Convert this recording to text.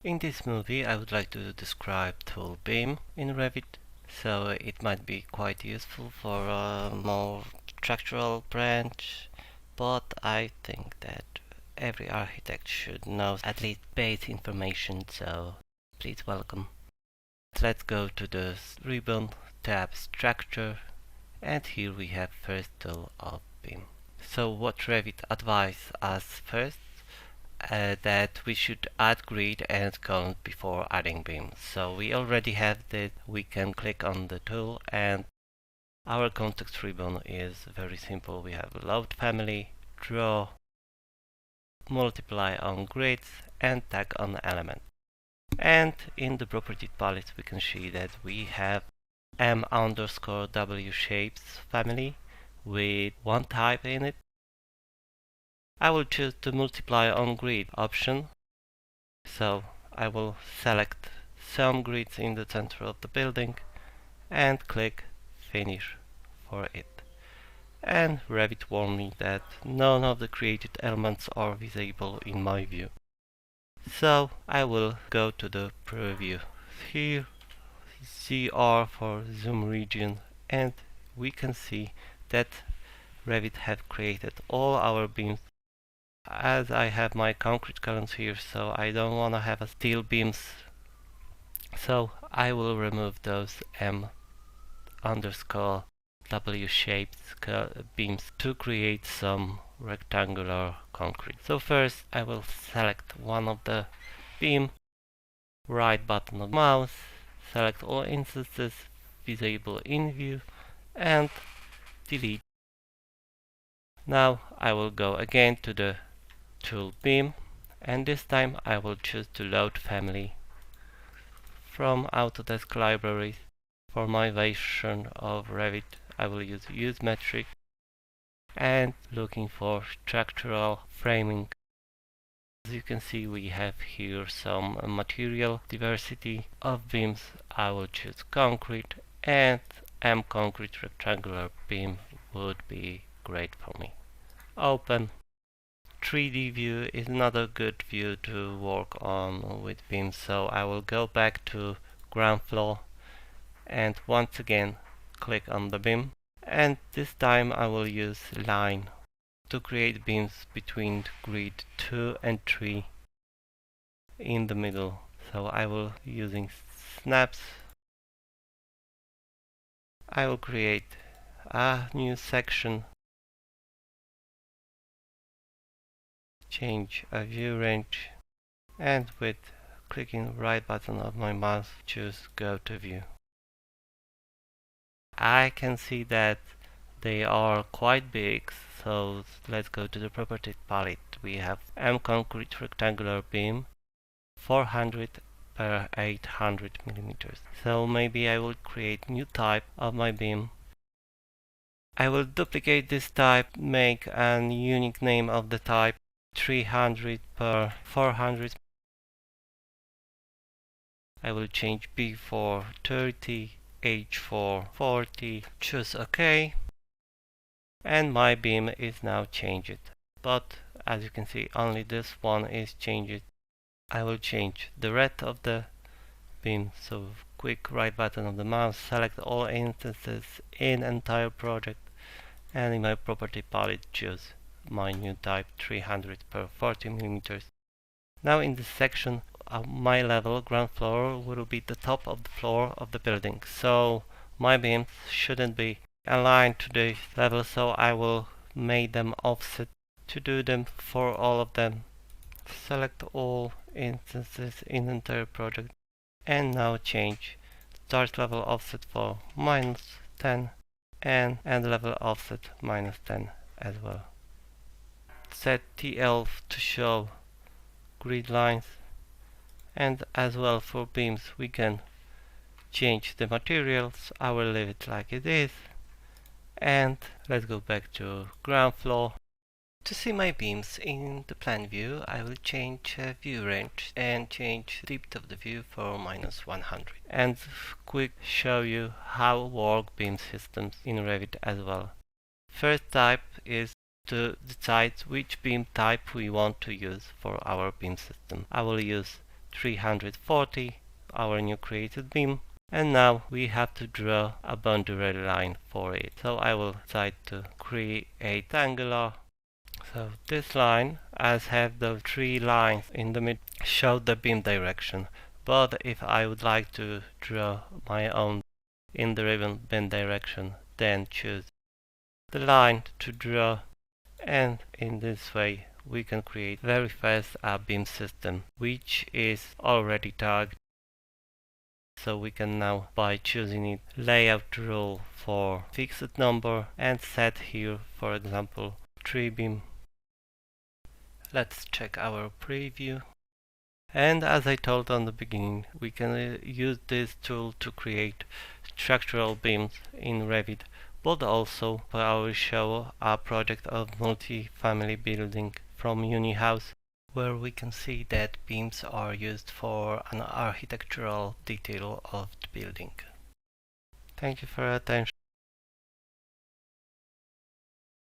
In this movie I would like to describe tool beam in Revit, so it might be quite useful for a more structural branch, but I think that every architect should know at least base information, so please welcome. Let's go to the ribbon tab structure, and here we have first tool of beam. So what Revit advises us first, that we should add grid and column before adding beam. So we already have that. We can click on the tool and our context ribbon is very simple. We have load family, draw, multiply on grids and tag on element. And in the property palette we can see that we have M_W shapes family with one type in it. I will choose the multiply on grid option, so I will select some grids in the center of the building and click finish for it. And Revit warned me that none of the created elements are visible in my view. So I will go to the preview. Here ZR for zoom region, and we can see that Revit have created all our beams. As I have my concrete columns here, so I don't want to have a steel beams, so I will remove those M_W shaped beams to create some rectangular concrete. So first I will select one of the beam, right button of mouse, select all instances visible in view and delete. Now I will go again to the tool beam, and this time I will choose the load family from Autodesk libraries. For my version of Revit I will use metric and looking for structural framing. As you can see, we have here some material diversity of beams. I will choose concrete, and M concrete rectangular beam would be great for me. Open. 3D view is another good view to work on with beams, so I will go back to ground floor and once again click on the beam, and this time I will use line to create beams between grid 2 and 3 in the middle. So I will using snaps. I will create a new section, change a view range, and with clicking right button of my mouse choose go to view. I can see that they are quite big, so let's go to the property palette. We have M concrete rectangular beam 400 per 800 millimeters. So maybe I will create new type of my beam. I will duplicate this type, make a unique name of the type 300 per 400. I will change B for 30, H for 40, choose OK, and my beam is now changed. But as you can see, only this one is changed. I will change the red of the beam, so quick right button of the mouse, select all instances in entire project, and in my property palette choose my new type 300 per 40 millimeters. Now in this section, my level, ground floor, will be the top of the floor of the building, so my beams shouldn't be aligned to the level, so I will make them offset. To do them for all of them, select all instances in the entire project, and now change start level offset for -10 and end level offset -10 as well. Set TL to show grid lines, and as well for beams we can change the materials. I will leave it like it is, and let's go back to ground floor. To see my beams in the plan view, I will change view range and change depth of the view for -100, and quick show you how work beam systems in Revit as well. First type is to decide which beam type we want to use for our beam system. I will use 340, our new created beam. And now we have to draw a boundary line for it. So I will decide to create angular. So this line, as have the three lines in the middle, show the beam direction. But if I would like to draw my own in the ribbon beam direction, then choose the line to draw, and in this way we can create very fast a beam system which is already tagged. So we can now, by choosing it, layout rule for fixed number and set here, for example, 3 beam. Let's check our preview. And as I told on the beginning, we can use this tool to create structural beams in Revit, but also I will show a project of multi-family building from Uni House, where we can see that beams are used for an architectural detail of the building. Thank you for your attention.